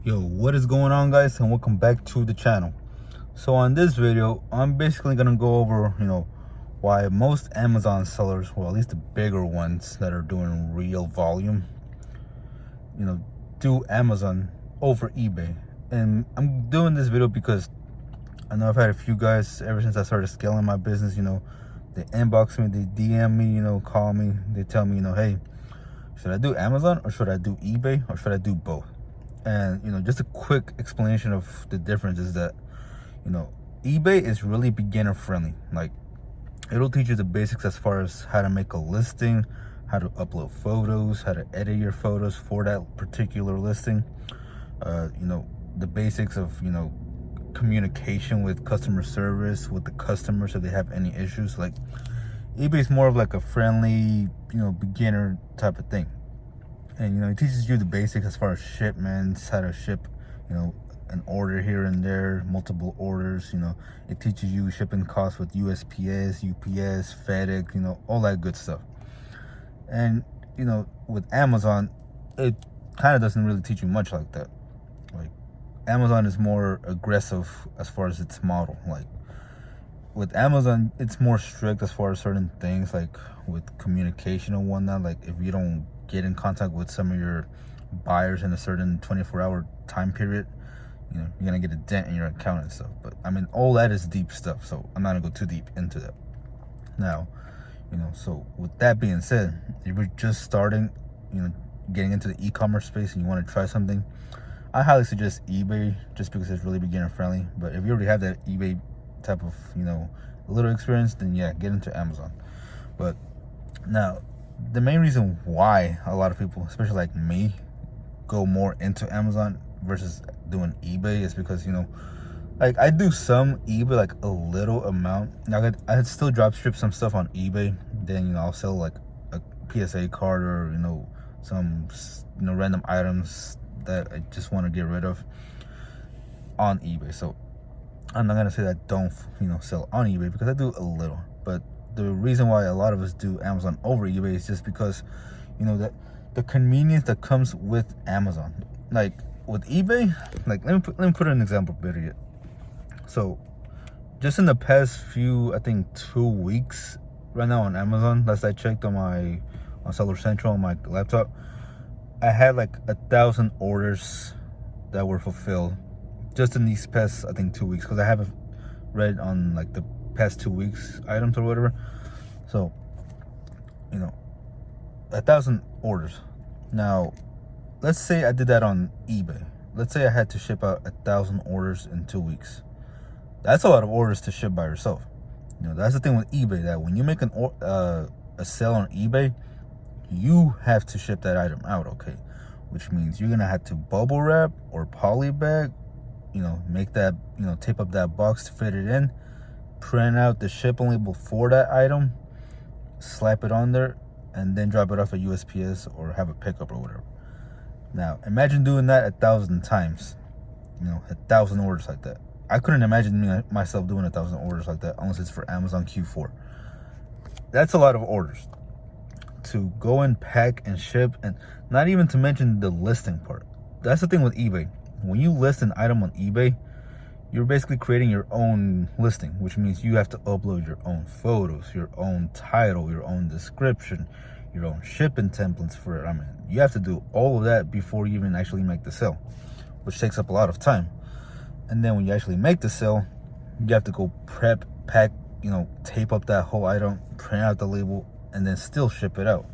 Yo, what is going on, guys, and welcome back to the channel. So on this video, I'm basically gonna go over why most Amazon sellers, well, at least the bigger ones that are doing real volume, do Amazon over eBay. And I'm doing this video because I know I've had a few guys ever since I started scaling my business. They inbox me, they DM me, call me, they tell me, hey, should I do Amazon or should I do eBay or should I do both? And just a quick explanation of the difference is that eBay is really beginner friendly. Like, it'll teach you the basics as far as how to make a listing, how to upload photos, how to edit your photos for that particular listing, the basics of communication with customer service, with the customers if they have any issues. Like, eBay is more of like a friendly beginner type of thing. And it teaches you the basics as far as shipments, how to ship an order here and there, multiple orders. It teaches you shipping costs with USPS, UPS, FedEx, all that good stuff. And with Amazon, it kind of doesn't really teach you much like that. Like, Amazon is more aggressive as far as its model. Like, with Amazon, it's more strict as far as certain things, like with communication and whatnot. Like, if you don't get in contact with some of your buyers in a certain 24-hour time period, you're gonna get a dent in your account and stuff. But I mean, all that is deep stuff, so I'm not gonna go too deep into that now. So with that being said, if you're just starting, getting into the e-commerce space and you want to try something, I highly suggest eBay, just because it's really beginner friendly. But if you already have that eBay type of a little experience, then yeah, get into Amazon. But now, the main reason why a lot of people, especially like me, go more into Amazon versus doing eBay is because like, I do some eBay, like a little amount. Now I still drop ship some stuff on eBay, then I'll sell like a PSA card or some random items that I just want to get rid of on eBay. So I'm not gonna say that I don't sell on eBay, because I do a little. But the reason why a lot of us do Amazon over eBay is just because that the convenience that comes with Amazon. Like, with eBay, like, let me put an example better yet. So just in the past few, I think 2 weeks right now on Amazon, last I checked on Seller Central on my laptop, I had like 1,000 orders that were fulfilled just in these past, I think, 2 weeks, because I haven't read on like the past 2 weeks items or whatever. So 1,000 orders. Now, let's say I did that on eBay. Let's say I had to ship out 1,000 orders in 2 weeks. That's a lot of orders to ship by yourself. That's the thing with eBay, that when you make a sale on eBay, you have to ship that item out, okay? Which means you're gonna have to bubble wrap or poly bag, make that, tape up that box to fit it in, print out the shipping label for that item, slap it on there, and then drop it off at USPS or have a pickup or whatever. Now, imagine doing that 1,000 times, 1,000 orders like that. I couldn't imagine myself doing 1,000 orders like that unless it's for Amazon Q4. That's a lot of orders to go and pack and ship, and not even to mention the listing part. That's the thing with eBay. When you list an item on eBay, you're basically creating your own listing, which means you have to upload your own photos, your own title, your own description, your own shipping templates for it. I mean, you have to do all of that before you even actually make the sale, which takes up a lot of time. And then when you actually make the sale, you have to go prep, pack, tape up that whole item, print out the label, and then still ship it out.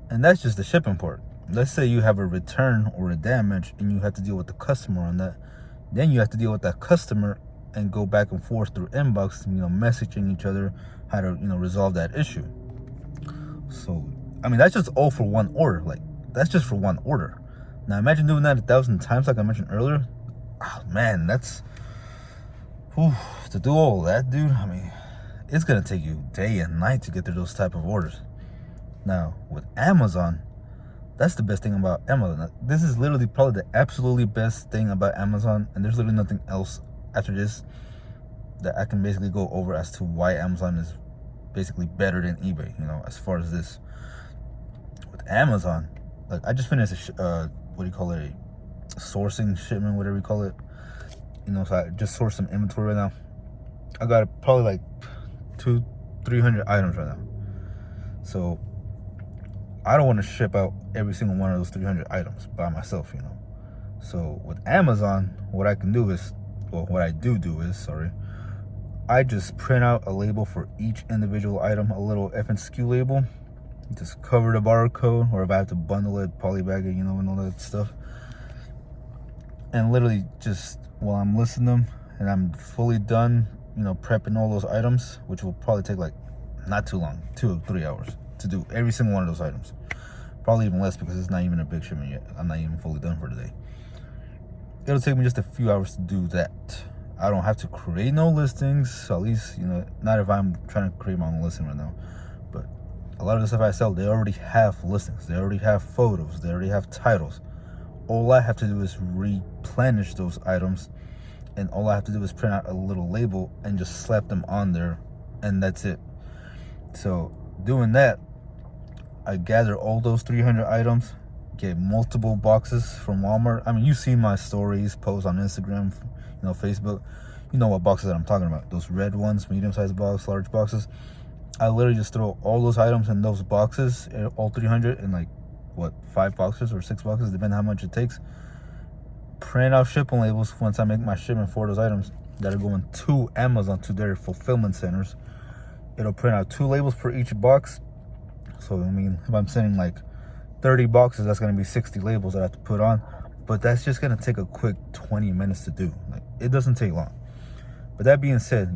And that's just the shipping part. Let's say you have a return or a damage and you have to deal with the customer on that. Then you have to deal with that customer and go back and forth through inbox, messaging each other how to, resolve that issue. So, I mean, that's just all for one order. Like, that's just for one order. Now, imagine doing that 1,000 times, like I mentioned earlier. Oh, man, that's... to do all that, dude, I mean, it's going to take you day and night to get through those type of orders. Now, with Amazon, that's the best thing about Amazon. This is literally probably the absolutely best thing about Amazon, and there's literally nothing else after this that I can basically go over as to why Amazon is basically better than eBay, as far as this. With Amazon, like, I just finished a sourcing shipment, whatever you call it. So I just sourced some inventory right now. I got probably like 200-300 items right now. So I don't want to ship out every single one of those 300 items by myself, So with Amazon, what I can do is, what I do is, I just print out a label for each individual item, a little FNSKU label. Just cover the barcode, or if I have to bundle it, polybag it, and all that stuff. And literally just while I'm listing them and I'm fully done, prepping all those items, which will probably take like not too long, 2 or 3 hours to do every single one of those items. Probably even less because it's not even a big shipment yet. I'm not even fully done for today. It'll take me just a few hours to do that. I don't have to create no listings, at least, not if I'm trying to create my own listing right now. But a lot of the stuff I sell, they already have listings. They already have photos. They already have titles. All I have to do is replenish those items, and all I have to do is print out a little label and just slap them on there, and that's it. So doing that, I gather all those 300 items, get multiple boxes from Walmart. I mean, you see my stories, posts on Instagram, Facebook. You know what boxes that I'm talking about. Those red ones, medium-sized box, large boxes. I literally just throw all those items in those boxes, all 300, in like, 5 boxes or 6 boxes, depending on how much it takes. Print out shipping labels once I make my shipment for those items that are going to Amazon, to their fulfillment centers. It'll print out 2 labels per each box. So, if I'm sending like 30 boxes, that's going to be 60 labels that I have to put on. But that's just going to take a quick 20 minutes to do. Like, it doesn't take long. But that being said,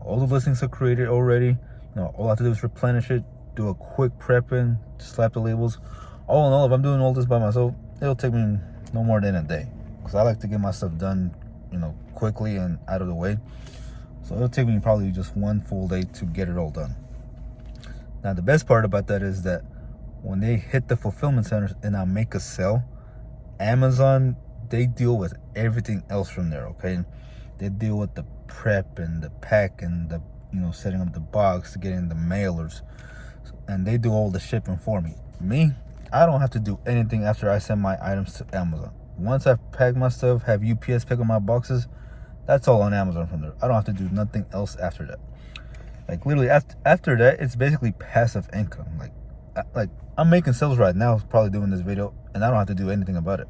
all the listings are created already. All I have to do is replenish it, do a quick prep in, slap the labels. All in all, if I'm doing all this by myself, it'll take me no more than a day. Because I like to get my stuff done, quickly and out of the way. So it'll take me probably just 1 full day to get it all done. Now, the best part about that is that when they hit the fulfillment centers and I make a sale, Amazon, they deal with everything else from there, okay? They deal with the prep and the pack and the, setting up the box, getting the mailers. And they do all the shipping for me. Me, I don't have to do anything after I send my items to Amazon. Once I've packed my stuff, have UPS pick up my boxes, that's all on Amazon from there. I don't have to do nothing else after that. Like, literally, after that, it's basically passive income. Like I'm making sales right now, probably doing this video, and I don't have to do anything about it.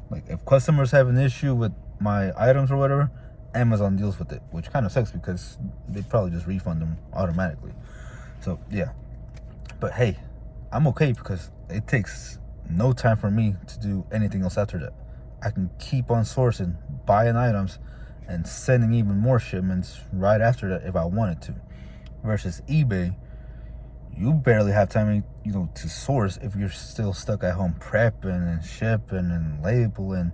Like, if customers have an issue with my items or whatever, Amazon deals with it, which kind of sucks because they probably just refund them automatically. So, yeah. But hey, I'm okay because it takes no time for me to do anything else after that. I can keep on sourcing, buying items, and sending even more shipments right after that if I wanted to. Versus eBay, you barely have time, to source if you're still stuck at home prepping and shipping and labeling,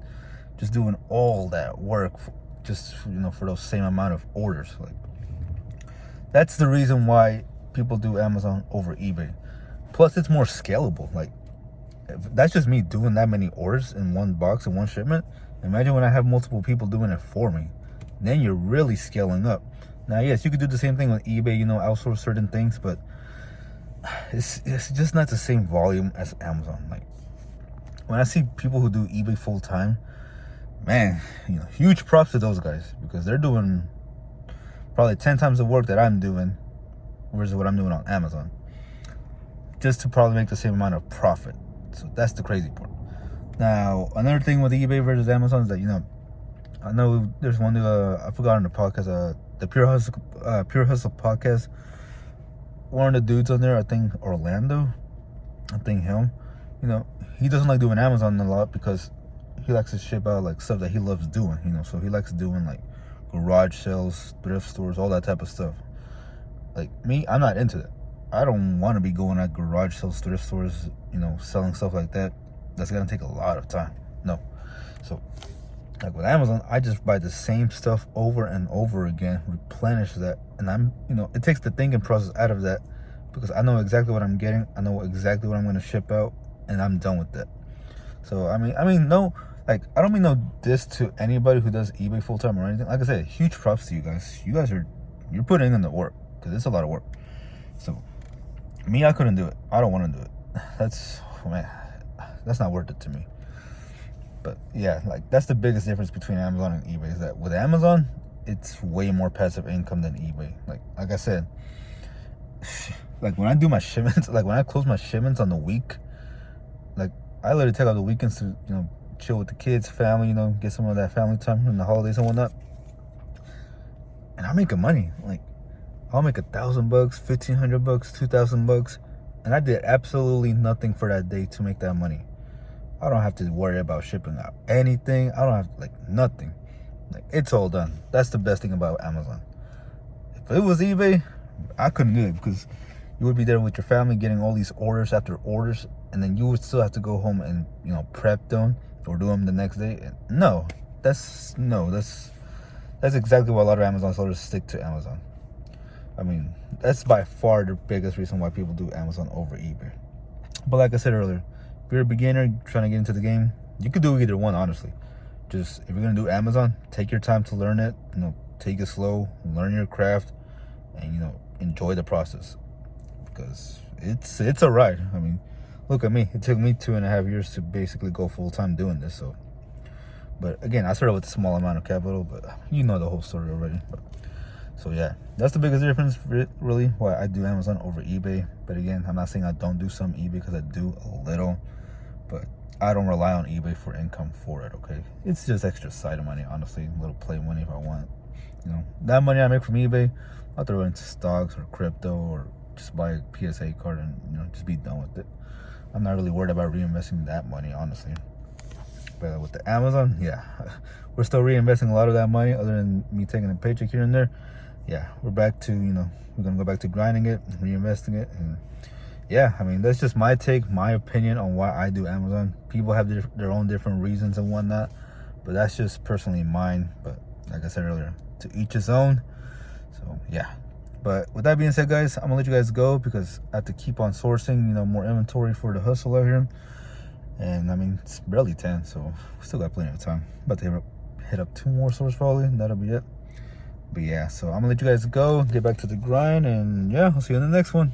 just doing all that work just, for those same amount of orders. Like, that's the reason why people do Amazon over eBay. Plus, it's more scalable. Like, if that's just me doing that many orders in one box in one shipment. Imagine when I have multiple people doing it for me. Then you're really scaling up. Now, yes, you could do the same thing with eBay, outsource certain things, but it's just not the same volume as Amazon. Like, when I see people who do eBay full time, man, huge props to those guys, because they're doing probably 10 times the work that I'm doing versus what I'm doing on Amazon, just to probably make the same amount of profit. So that's the crazy part. Now, another thing with eBay versus Amazon is that, I know there's one, I forgot on the podcast, the Pure Hustle podcast. One of the dudes on there, I think Orlando, him, he doesn't like doing Amazon a lot because he likes to ship out like stuff that he loves doing, so he likes doing like garage sales, thrift stores, all that type of stuff. Like me, I'm not into that. I don't want to be going at garage sales, thrift stores, selling stuff like that. That's gonna take a lot of time. No. So, like with Amazon, I just buy the same stuff over and over again, replenish that, and I'm, it takes the thinking process out of that because I know exactly what I'm getting. I know exactly what I'm gonna ship out, and I'm done with that. So I mean, no, like, I don't mean no diss to anybody who does eBay full time or anything. Like I said, huge props to you guys. You guys you're putting in the work because it's a lot of work. So me, I couldn't do it. I don't want to do it. That's not worth it to me. But yeah, like that's the biggest difference between Amazon and eBay, is that with Amazon, it's way more passive income than eBay. Like I said, like when I do my shipments, like when I close my shipments on the week, like I literally take out the weekends to, you know, chill with the kids, family, you know, get some of that family time in the holidays and whatnot. And I'm making money. Like I'll make $1,000, $1,500, $2,000, and I did absolutely nothing for that day to make that money. I don't have to worry about shipping out anything. I don't have, like, nothing. Like, it's all done. That's the best thing about Amazon. If it was eBay, I couldn't do it, because you would be there with your family getting all these orders after orders, and then you would still have to go home and, you know, prep them or do them the next day. That's exactly why a lot of Amazon sellers stick to Amazon. I mean, that's by far the biggest reason why people do Amazon over eBay. But like I said earlier, if you're a beginner trying to get into the game, you could do either one, honestly. Just, if you're gonna do Amazon, take your time to learn it. You know, take it slow, learn your craft, and, you know, enjoy the process, because it's a ride. I mean, look at me. It took me 2.5 years to basically go full time doing this. So, but again, I started with a small amount of capital, but you know the whole story already. So yeah, that's the biggest difference, really, why I do Amazon over eBay. But again, I'm not saying I don't do some eBay, because I do a little, but I don't rely on eBay for income for it, okay? It's just extra side money, honestly, a little play money if I want. You know, that money I make from eBay, I'll throw it into stocks or crypto, or just buy a PSA card and, you know, just be done with it. I'm not really worried about reinvesting that money, honestly. But with the Amazon, yeah, we're still reinvesting a lot of that money, other than me taking a paycheck here and there. Yeah, we're back to, you know, we're gonna go back to grinding it, reinvesting it. And yeah, I mean, that's just my take, my opinion on why I do Amazon. People have their own different reasons and whatnot, but that's just personally mine. But like I said earlier, to each his own. So yeah, but with that being said, guys, I'm gonna let you guys go, because I have to keep on sourcing, you know, more inventory for the hustle out here. And I mean, it's barely 10, so we still got plenty of time. About to hit up 2 more stores probably, and that'll be it. But yeah, so I'm gonna let you guys go, get back to the grind, and yeah, I'll see you in the next one.